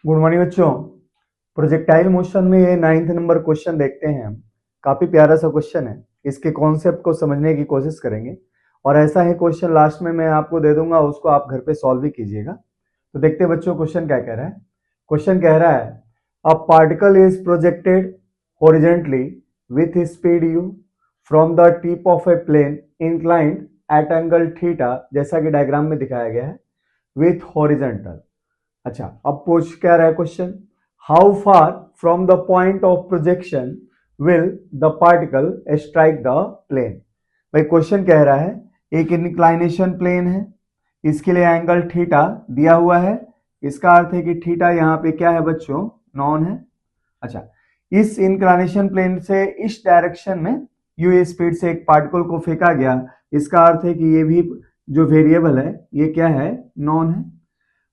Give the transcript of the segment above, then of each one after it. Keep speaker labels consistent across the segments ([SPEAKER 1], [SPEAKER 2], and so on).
[SPEAKER 1] Good morning बच्चों। Projectile motion में ये 9th नंबर क्वेश्चन देखते हैं हम। काफी प्यारा सा क्वेश्चन है। इसके कॉन्सेप्ट को समझने की कोशिश करेंगे और ऐसा है क्वेश्चन लास्ट में मैं आपको दे दूंगा, उसको आप घर पे सॉल्व भी कीजिएगा। तो देखते हैं बच्चों क्वेश्चन क्या कह रहा है। क्वेश्चन कह रहा है a particle is projected horizontally with speed u from the tip of a plane inclined at angle theta, जैसा कि डायग्राम में दिखाया गया है, विथ हॉरिजेंटल। अच्छा, अब पूछ क्या रहा है question, how far from the point of projection will the particle strike the plane. भाई क्वेश्चन कह रहा है एक इंक्लाइनेशन प्लेन है, इसके लिए एंगल थीटा दिया हुआ है। इसका अर्थ है कि थीटा यहाँ पे क्या है बच्चों, नॉन है। अच्छा, इस इंक्लाइनेशन प्लेन से इस डायरेक्शन में यू स्पीड से एक पार्टिकल को फेंका गया। इसका अर्थ है कि ये भी जो वेरिएबल है ये क्या है, नॉन है।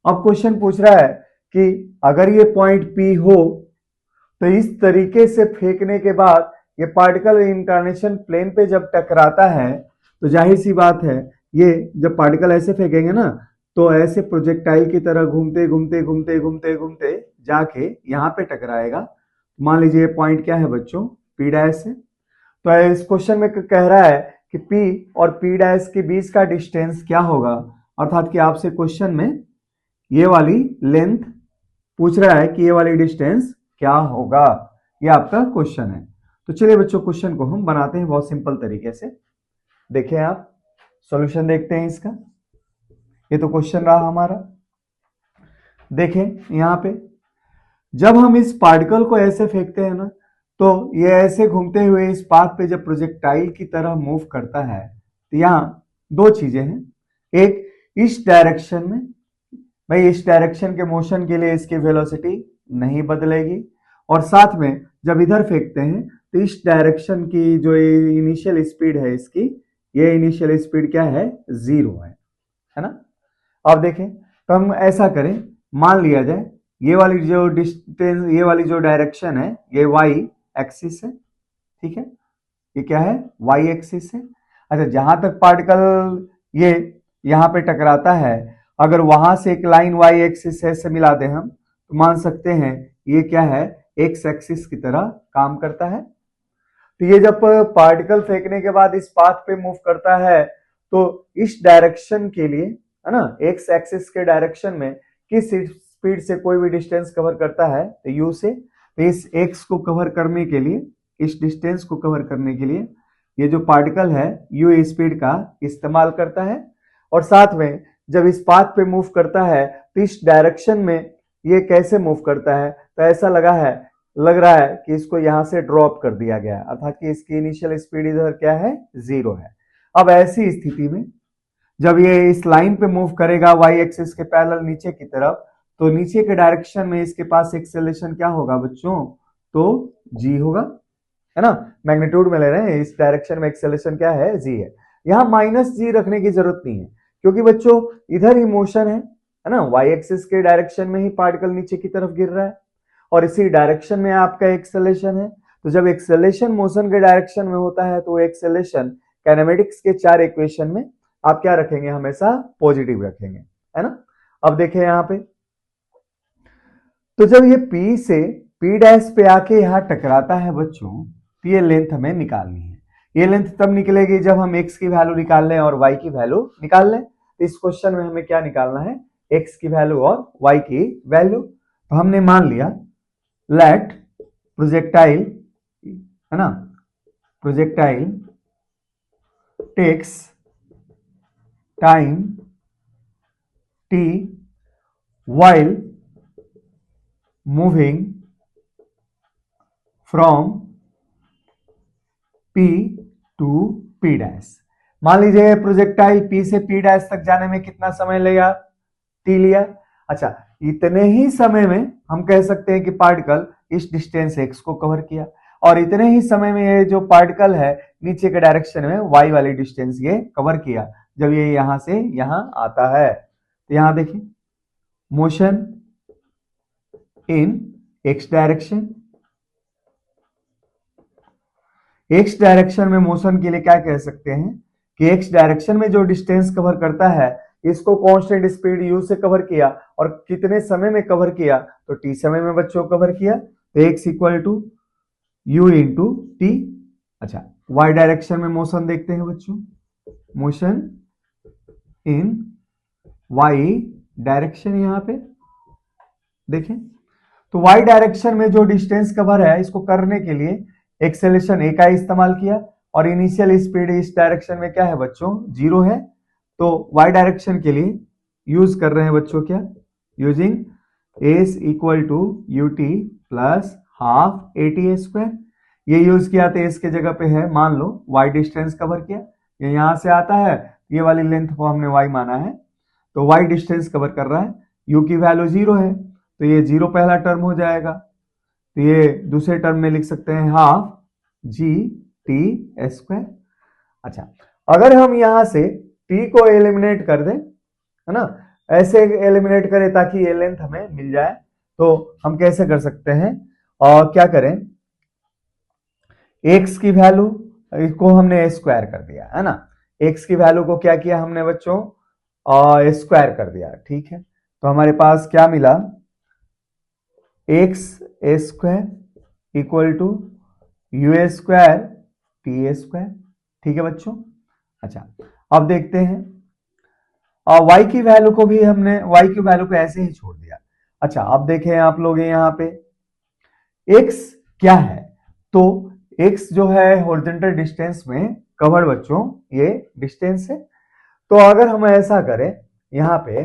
[SPEAKER 1] अब क्वेश्चन पूछ रहा है कि अगर ये पॉइंट P हो तो इस तरीके से फेंकने के बाद ये पार्टिकल इंक्लिनेशन प्लेन पे जब टकराता है तो जाहिर सी बात है ये जब पार्टिकल ऐसे फेंकेंगे ना तो ऐसे प्रोजेक्टाइल की तरह घूमते घूमते घूमते घूमते घूमते जाके यहाँ पे टकराएगा। मान लीजिए पॉइंट क्या है बच्चों, P डैश है। तो इस क्वेश्चन में कह रहा है कि P और P डैश के बीच का डिस्टेंस क्या होगा, अर्थात कि आपसे क्वेश्चन में ये वाली लेंथ पूछ रहा है कि ये वाली डिस्टेंस क्या होगा। ये आपका क्वेश्चन है। तो चलिए बच्चों क्वेश्चन को हम बनाते हैं बहुत सिंपल तरीके से। देखें आप, सॉल्यूशन देखते हैं इसका। ये तो क्वेश्चन रहा हमारा। देखें यहां पे जब हम इस पार्टिकल को ऐसे फेंकते हैं ना तो ये ऐसे घूमते हुए इस पाथ पे जब प्रोजेक्टाइल की तरह मूव करता है तो यहां दो चीजें हैं। एक, इस डायरेक्शन में, भाई इस डायरेक्शन के मोशन के लिए इसकी वेलोसिटी नहीं बदलेगी, और साथ में जब इधर फेंकते हैं तो इस डायरेक्शन की जो इनिशियल स्पीड है इसकी, ये इनिशियल स्पीड क्या है, 0 है ना। अब देखें तो हम ऐसा करें, मान लिया जाए ये वाली जो डिस्टेंस, ये वाली जो डायरेक्शन है ये y एक्सिस है, ठीक है, ये क्या है, y एक्सिस है। अच्छा, जहां तक पार्टिकल ये यहां पे टकराता है, अगर वहां से एक लाइन y एक्सिस से मिला दें हम तो मान सकते हैं ये क्या है, x एक्सिस की तरह काम करता है। तो ये जब पार्टिकल फेंकने के बाद इस पाथ पे मूव करता है तो इस डायरेक्शन के लिए, है ना, x एक्सिस के डायरेक्शन में किस स्पीड से कोई भी डिस्टेंस कवर करता है तो u से। तो इस x को कवर करने के लिए, इस डिस्टेंस को कवर करने के लिए ये जो पार्टिकल है u स्पीड का इस्तेमाल करता है। और साथ में जब इस पाथ पे मूव करता है तो इस डायरेक्शन में ये कैसे मूव करता है, तो ऐसा लग रहा है कि इसको यहां से ड्रॉप कर दिया गया, अर्थात कि इसकी इनिशियल स्पीड इधर क्या है, 0 है। अब ऐसी स्थिति में जब ये इस लाइन पे मूव करेगा y एक्सिस के पैरेलल नीचे की तरफ, तो नीचे के डायरेक्शन में इसके पास एक्सेलरेशन क्या होगा बच्चों, तो g होगा, है ना। मैग्नीट्यूड में ले रहे हैं, इस डायरेक्शन में एक्सेलरेशन क्या है, g है। यहां माइनस g रखने की जरूरत नहीं है क्योंकि बच्चों इधर ही मोशन है ना, y एक्सिस के डायरेक्शन में ही पार्टिकल नीचे की तरफ गिर रहा है और इसी डायरेक्शन में आपका एक्सेलरेशन है। तो जब एक्सेलरेशन मोशन के डायरेक्शन में होता है तो एक्सेलरेशन काइनेमेटिक्स के 4 इक्वेशन में आप क्या रखेंगे, हमेशा पॉजिटिव रखेंगे, है ना। अब देखें यहां पे, तो जब ये P से P डैश पे आके यहां टकराता है बच्चों, तो ये लेंथ हमें निकालनी है। ये लेंथ तब निकलेगी जब हम x की वैल्यू निकाल लें और y की वैल्यू निकाल लें। तो इस क्वेश्चन में हमें क्या निकालना है, x की वैल्यू और y की वैल्यू। तो हमने मान लिया लेट प्रोजेक्टाइल, है ना, projectile takes time t while moving from P to P dash. मान लीजिए प्रोजेक्टाइल P से P डैश तक जाने में कितना समय लेगा, t लिया। अच्छा, इतने ही समय में हम कह सकते हैं कि पार्टिकल इस डिस्टेंस x को कवर किया और इतने ही समय में ये जो पार्टिकल है नीचे के डायरेक्शन में y वाली डिस्टेंस ये कवर किया जब ये यहां से यहां आता है। तो यहां देखिए motion in x direction, x direction में मोशन के लिए क्या कह सकते हैं कि x डायरेक्शन में जो डिस्टेंस कवर करता है इसको कांस्टेंट स्पीड u से कवर किया और कितने समय में कवर किया, तो t समय में बच्चों कवर किया, तो x equal to u into t. अच्छा, y डायरेक्शन में मोशन देखते हैं बच्चों, मोशन इन y डायरेक्शन, यहां पे देखें तो y डायरेक्शन में जो डिस्टेंस कवर है इसको करने के लिए एक्सेलरेशन a का इस्तेमाल किया और इनिशियल स्पीड इस डायरेक्शन में क्या है बच्चों, 0 है, तो y डायरेक्शन के लिए यूज कर रहे हैं बच्चों क्या, using s equal to u t plus half a t square. ये यूज किया तो s के जगह पे है, मान लो y डिस्टेंस कवर किया, ये यहां से आता है, ये वाली लेंथ को हमने y माना है, तो y डिस्टेंस कवर कर रहा है, u की वैल्यू 0 है, तो ये 0 पहला टर्म हो जाएगा, तो ये दूसरे टर्म में लिख सकते हैं हाफ जी टी स्क्वायर। अच्छा, अगर हम यहां से t को एलिमिनेट कर दें, है ना, ऐसे एलिमिनेट करें ताकि ये लेंथ हमें मिल जाए, तो हम कैसे कर सकते हैं, और क्या करें, x की वैल्यू को हमने स्क्वायर कर दिया, है ना, x की वैल्यू को क्या किया हमने बच्चों, स्क्वायर कर दिया, ठीक है, तो हमारे पास क्या मिला, x square equal to you square T square, ठीक है बच्चों। अच्छा, अब देखते हैं, और y की वैल्यू को भी हमने, y की वैल्यू को ऐसे ही छोड़ दिया। अच्छा, अब देखें आप लोग यहाँ पे x क्या है, तो x जो है हॉरिजॉन्टल डिस्टेंस में कवर्ड बच्चों, ये डिस्टेंस है, तो अगर हम ऐसा करें यहाँ पे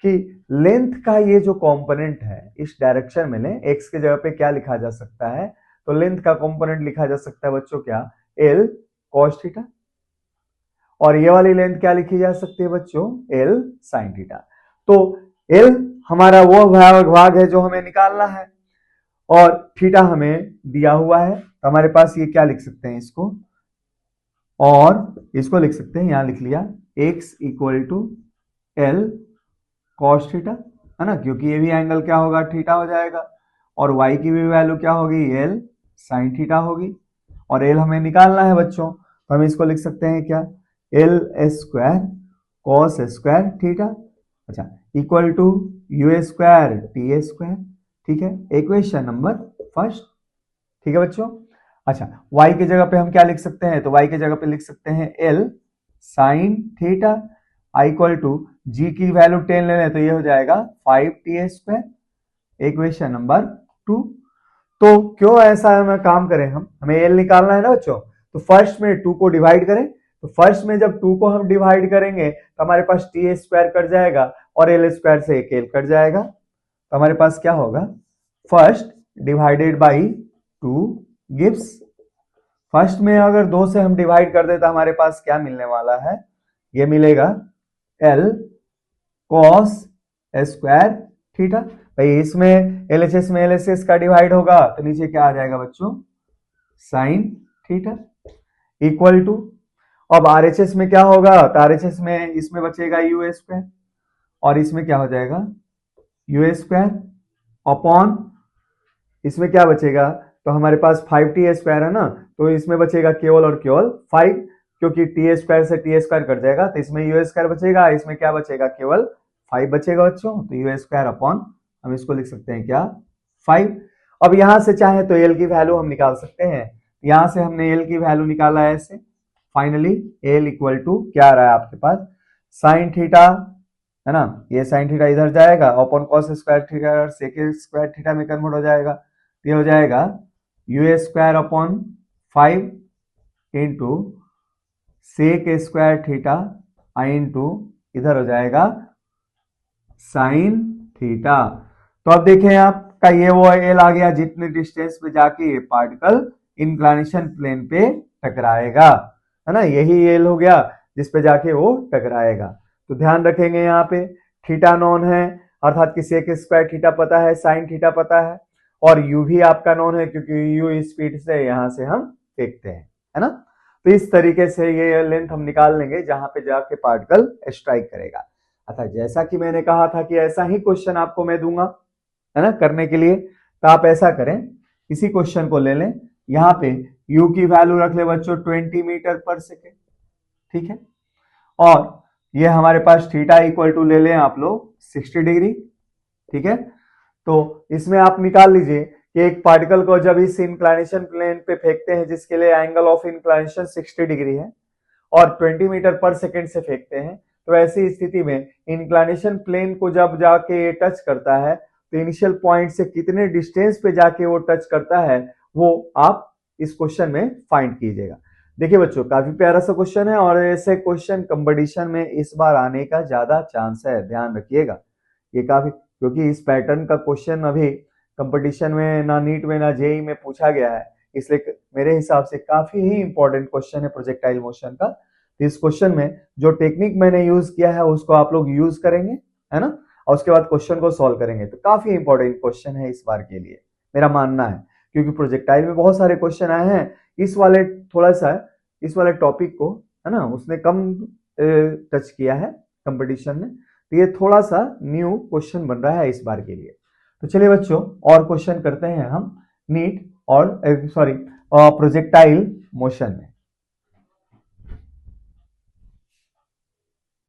[SPEAKER 1] कि लेंथ का ये जो कंपोनेंट है इस डायरेक्शन में लें, x की जगह पे क्या लिखा जा सकता है, तो लेंथ का कंपोनेंट लिखा जा सकता है बच्चों क्या, l cos थीटा, और ये वाली लेंथ क्या लिखी जा सकती है बच्चों, l sin थीटा। तो l हमारा वो भाग है जो हमें निकालना है और थीटा हमें दिया हुआ है, तो हमारे पास ये क्या लिख सकते हैं इसको, और इसको लिख सकते हैं, यहां लिख लिया x equal to l cos theta, है ना, क्योंकि ये भी एंगल क्या होगा, थीटा हो जाएगा, और y की भी वैल्यू क्या होगी, l sin थीटा होगी, और l हमें निकालना है बच्चों, तो हम इसको लिख सकते हैं क्या, l square cos square theta, अच्छा, equal to you square T square, ठीक है, इक्वेशन नंबर फर्स्ट, ठीक है बच्चों। अच्छा, y की जगह पे हम क्या लिख सकते हैं, तो y की जगह पे लिख सकते हैं l sin theta equal to g की वैल्यू 10 ले लें तो ये हो जाएगा 5t स्क्वायर, इक्वेशन नंबर 2। तो क्यों ऐसा हमें काम करें, हम हमें l निकालना है ना बच्चों, तो फर्स्ट में 2 को डिवाइड करें, तो फर्स्ट में जब 2 को हम डिवाइड करेंगे तो हमारे पास टी स्क्वायर कट जाएगा और l स्क्वायर से एक l कट जाएगा, तो हमारे पास क्या होगा, first divided by 2 gives, first में अगर 2 से हम डिवाइड कर दे तो हमारे पास क्या मिलने वाला है, ये मिलेगा l cos स्क्वायर थीटा, भाई इसमें LHS में LHS का डिवाइड होगा तो नीचे क्या आ जाएगा बच्चों, साइन थीटा इक्वल टू, अब RHS में क्या होगा, तो RHS में इसमें बचेगा यू स्क्वायर और इसमें क्या हो जाएगा यू स्क्वायर अपॉन, इसमें क्या बचेगा, तो हमारे पास 5t स्क्वायर है ना, तो इसमें बचेगा केवल और केवल 5, क्योंकि टी स्क्वायर से टी स्क्वायर कट जाएगा तो इसमें यू स्क्वायर बचेगा, इसमें क्या बचेगा, केवल 5 बचेगा बच्चों, तो यू स्क्वायर अपॉन, हम इसको लिख सकते हैं क्या, 5। अब यहां से चाहे तो एल की वैल्यू हम निकाल सकते हैं, यहां से हमने एल की वैल्यू निकाला है ऐसे, फाइनली एल इक्वल टू क्या आ रहा है आपके पास, साइन थीटा, है ना, ये साइन थीटा इधर जाएगा upon cos square theta sec square theta में कन्वर्ट हो जाएगा, ये हो जाएगा u square upon 5 into sec square theta आई इंटू इधर हो जाएगा साइन थीटा। तो अब देखें आपका ये वो एल आ गया जितने डिस्टेंस पे जाके ये पार्टिकल इंक्लिनेशन प्लेन पे टकराएगा, है ना, यही एल हो गया जिस पे जाके वो टकराएगा। तो ध्यान रखेंगे यहाँ पे थीटा नॉन है, अर्थात कि सेक स्क्वायर थीटा पता है, साइन थीटा पता है, और यू भी आपका नॉन है क्योंकि यू स्पीड से यहां से हम फेंकते हैं, है ना। तो इस तरीके से ये लेंथ हम निकाल लेंगे जहां पे जाके पार्टिकल स्ट्राइक करेगा। अच्छा, जैसा कि मैंने कहा था कि ऐसा ही क्वेश्चन आपको मैं दूंगा, है ना, करने के लिए, तो आप ऐसा करें, इसी क्वेश्चन को ले लें, यहाँ पे u की वैल्यू रख ले बच्चों 20 मीटर पर सेकेंड, ठीक है, और ये हमारे पास थीटा इक्वल टू ले लें आप लोग 60 डिग्री, ठीक है। तो इसमें आप निकाल लीजिए कि एक पार्टिकल को जब इस इंक्लाइनेशन प्लेन पे फेंकते हैं जिसके लिए एंगल ऑफ इंक्लाइनेशन 60 डिग्री है और 20 मीटर पर सेकेंड से फेंकते हैं, तो ऐसी स्थिति में इंक्लाइनेशन प्लेन को जब जाके ये टच करता है तो इनिशियल पॉइंट से कितने डिस्टेंस पे जाके वो टच करता है वो आप इस क्वेश्चन में फाइंड कीजिएगा। देखिए बच्चों, काफी प्यारा सा क्वेश्चन है और ऐसे क्वेश्चन कंपटीशन में इस बार आने का ज्यादा चांस है, ध्यान रखिएगा। ये काफी, क्योंकि इस पैटर्न का क्वेश्चन अभी कंपटीशन में ना नीट में ना जेई में पूछा गया है, इसलिए मेरे हिसाब से काफी ही इंपॉर्टेंट क्वेश्चन है प्रोजेक्टाइल मोशन का। इस क्वेश्चन में जो टेक्निक मैंने यूज किया है उसको आप लोग यूज करेंगे, है ना, और उसके बाद क्वेश्चन को सॉल्व करेंगे। तो काफी इंपॉर्टेंट क्वेश्चन है इस बार के लिए, मेरा मानना है, क्योंकि प्रोजेक्टाइल में बहुत सारे क्वेश्चन आए हैं। इस वाले थोड़ा सा इस वाले टॉपिक को, है ना, उसने कम टच किया है कंपटीशन में, तो ये थोड़ा सा न्यू क्वेश्चन बन रहा है इस बार के लिए। तो चलिए बच्चों, और क्वेश्चन करते हैं हम नीट और सॉरी प्रोजेक्टाइल मोशन में।